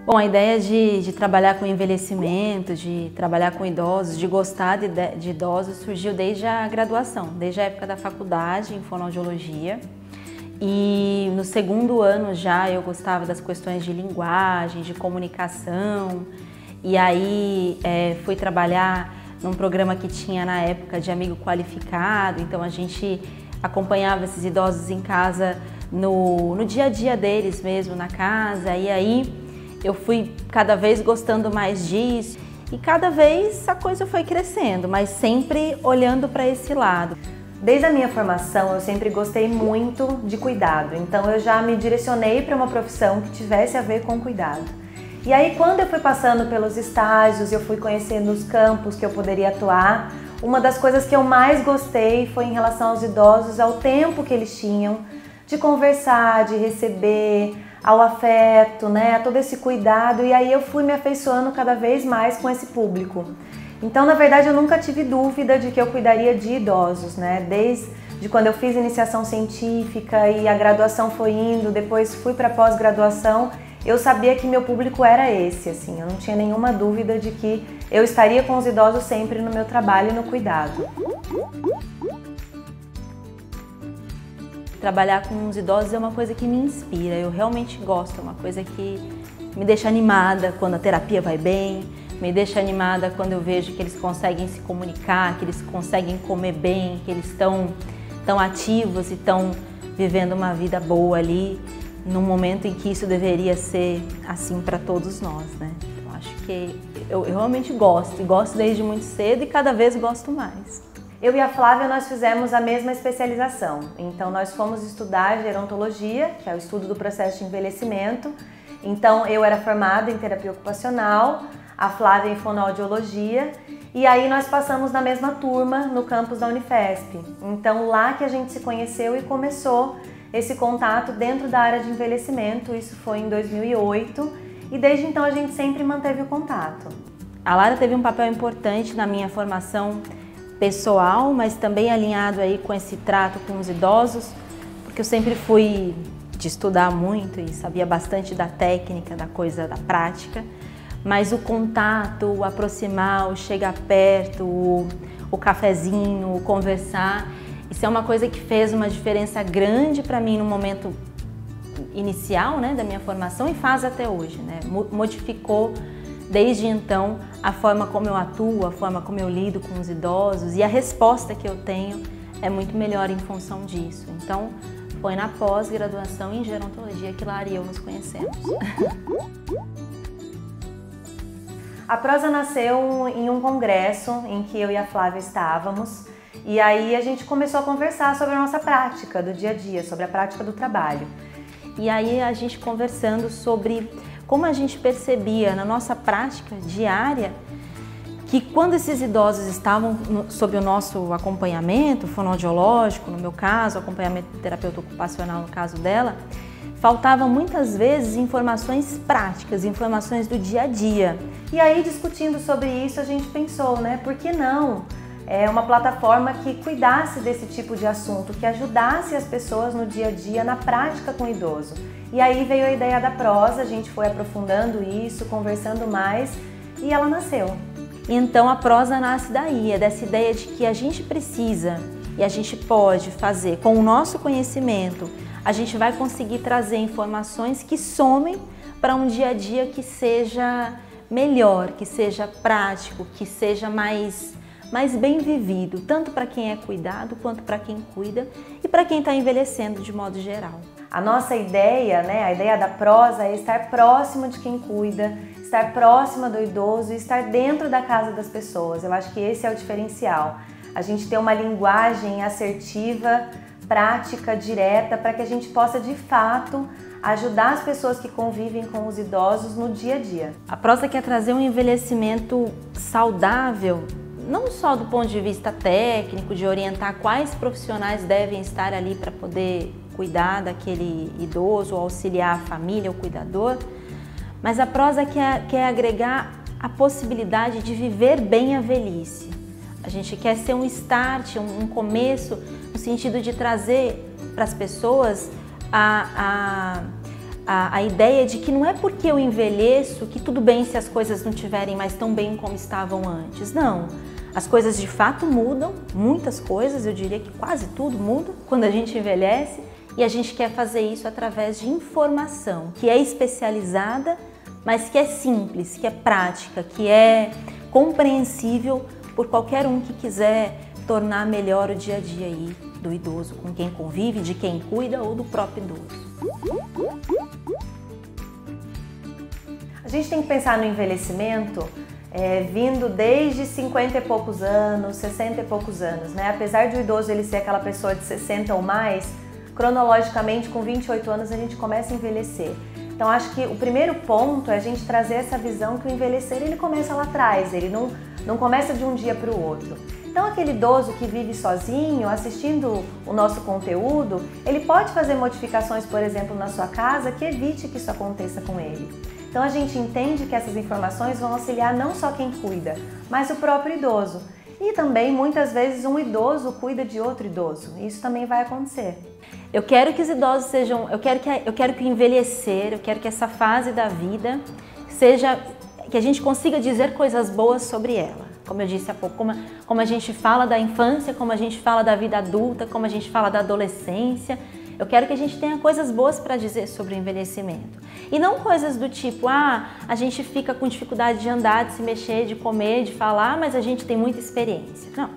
Bom, a ideia de trabalhar com envelhecimento, de trabalhar com idosos, de gostar de idosos surgiu desde a graduação, desde a época da faculdade em fonoaudiologia. E no segundo ano já eu gostava das questões de linguagem, de comunicação. E aí fui trabalhar num programa que tinha na época de amigo qualificado, então a gente acompanhava esses idosos em casa no dia a dia deles mesmo, na casa, e aí eu fui cada vez gostando mais disso e cada vez a coisa foi crescendo, mas sempre olhando para esse lado. Desde a minha formação eu sempre gostei muito de cuidado, então eu já me direcionei para uma profissão que tivesse a ver com cuidado. E aí quando eu fui passando pelos estágios, eu fui conhecendo os campos que eu poderia atuar, uma das coisas que eu mais gostei foi em relação aos idosos, ao tempo que eles tinham de conversar, de receber, ao afeto, né, a todo esse cuidado, e aí eu fui me afeiçoando cada vez mais com esse público. Então, na verdade, eu nunca tive dúvida de que eu cuidaria de idosos, né, desde quando eu fiz iniciação científica e a graduação foi indo, depois fui para pós-graduação, eu sabia que meu público era esse, assim, eu não tinha nenhuma dúvida de que eu estaria com os idosos sempre no meu trabalho e no cuidado. Trabalhar com os idosos é uma coisa que me inspira, eu realmente gosto, é uma coisa que me deixa animada quando a terapia vai bem, me deixa animada quando eu vejo que eles conseguem se comunicar, que eles conseguem comer bem, que eles estão ativos e estão vivendo uma vida boa ali, num momento em que isso deveria ser assim para todos nós, né? Então, acho que eu realmente gosto, e gosto desde muito cedo e cada vez gosto mais. Eu e a Flávia, nós fizemos a mesma especialização, então nós fomos estudar gerontologia, que é o estudo do processo de envelhecimento. Então eu era formada em terapia ocupacional, a Flávia em fonoaudiologia, e aí nós passamos na mesma turma no campus da Unifesp. Então lá que a gente se conheceu e começou esse contato dentro da área de envelhecimento, isso foi em 2008, e desde então a gente sempre manteve o contato. A Lara teve um papel importante na minha formação pessoal, mas também alinhado aí com esse trato com os idosos, porque eu sempre fui de estudar muito e sabia bastante da técnica, da coisa, da prática, mas o contato, o aproximar, o chegar perto, o cafezinho, o conversar, isso é uma coisa que fez uma diferença grande para mim no momento inicial, né, da minha formação e faz até hoje, né? Modificou desde então a forma como eu atuo, a forma como eu lido com os idosos e a resposta que eu tenho é muito melhor em função disso. Então, foi na pós-graduação em gerontologia que Lara e eu nos conhecemos. A Prosa nasceu em um congresso em que eu e a Flávia estávamos e aí a gente começou a conversar sobre a nossa prática do dia a dia, sobre a prática do trabalho. E aí a gente conversando sobre como a gente percebia na nossa prática diária que quando esses idosos estavam sob o nosso acompanhamento fonoaudiológico, no meu caso, acompanhamento do terapeuta ocupacional no caso dela, faltavam muitas vezes informações práticas, informações do dia a dia. E aí, discutindo sobre isso, a gente pensou, né, por que não? Uma plataforma que cuidasse desse tipo de assunto, que ajudasse as pessoas no dia a dia, na prática com o idoso. E aí veio a ideia da Prosa, a gente foi aprofundando isso, conversando mais e ela nasceu. Então a Prosa nasce daí, é dessa ideia de que a gente precisa e a gente pode fazer com o nosso conhecimento, a gente vai conseguir trazer informações que somem para um dia a dia que seja melhor, que seja prático, que seja mais bem vivido, tanto para quem é cuidado quanto para quem cuida e para quem está envelhecendo de modo geral. A nossa ideia, né, a ideia da Prosa é estar próximo de quem cuida, estar próxima do idoso e estar dentro da casa das pessoas. Eu acho que esse é o diferencial. A gente ter uma linguagem assertiva, prática, direta, para que a gente possa de fato ajudar as pessoas que convivem com os idosos no dia a dia. A Prosa quer trazer um envelhecimento saudável, não só do ponto de vista técnico, de orientar quais profissionais devem estar ali para poder cuidar daquele idoso, ou auxiliar a família, o cuidador, mas a Prosa quer agregar a possibilidade de viver bem a velhice. A gente quer ser um start, um começo, no sentido de trazer para as pessoas a ideia de que não é porque eu envelheço que tudo bem se as coisas não estiverem mais tão bem como estavam antes. Não, as coisas de fato mudam, muitas coisas, eu diria que quase tudo muda quando a gente envelhece, e a gente quer fazer isso através de informação que é especializada, mas que é simples, que é prática, que é compreensível por qualquer um que quiser tornar melhor o dia a dia aí do idoso, com quem convive, de quem cuida ou do próprio idoso. A gente tem que pensar no envelhecimento vindo desde 50 e poucos anos, 60 e poucos anos, né? Apesar de o idoso ele ser aquela pessoa de 60 ou mais, cronologicamente com 28 anos a gente começa a envelhecer. Então acho que o primeiro ponto é a gente trazer essa visão que o envelhecer ele começa lá atrás, ele não começa de um dia para o outro. Então aquele idoso que vive sozinho, assistindo o nosso conteúdo, ele pode fazer modificações, por exemplo, na sua casa que evite que isso aconteça com ele. Então a gente entende que essas informações vão auxiliar não só quem cuida, mas o próprio idoso. E também muitas vezes um idoso cuida de outro idoso. Isso também vai acontecer. Eu quero que os idosos sejam, eu quero que o envelhecer, eu quero que essa fase da vida seja, que a gente consiga dizer coisas boas sobre ela. Como eu disse há pouco, como a gente fala da infância, como a gente fala da vida adulta, como a gente fala da adolescência. Eu quero que a gente tenha coisas boas para dizer sobre o envelhecimento. E não coisas do tipo, a gente fica com dificuldade de andar, de se mexer, de comer, de falar, mas a gente tem muita experiência. Não.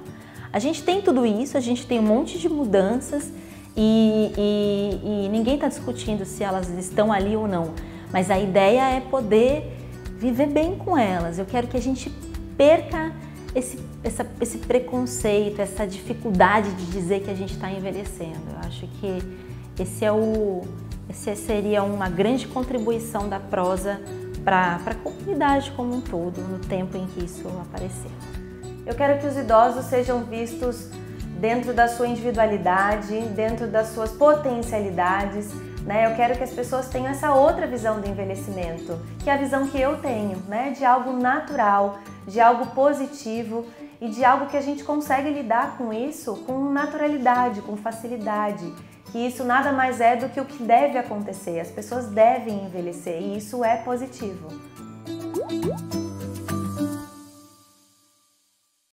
A gente tem tudo isso, a gente tem um monte de mudanças e ninguém está discutindo se elas estão ali ou não. Mas a ideia é poder viver bem com elas. Eu quero que a gente perca esse preconceito, essa dificuldade de dizer que a gente está envelhecendo. Eu acho que esse seria uma grande contribuição da prosa para a comunidade como um todo, no tempo em que isso apareceu. Eu quero que os idosos sejam vistos dentro da sua individualidade, dentro das suas potencialidades, né? Eu quero que as pessoas tenham essa outra visão do envelhecimento, que é a visão que eu tenho, né? De algo natural, de algo positivo e de algo que a gente consegue lidar com isso com naturalidade, com facilidade. Que isso nada mais é do que o que deve acontecer, as pessoas devem envelhecer e isso é positivo.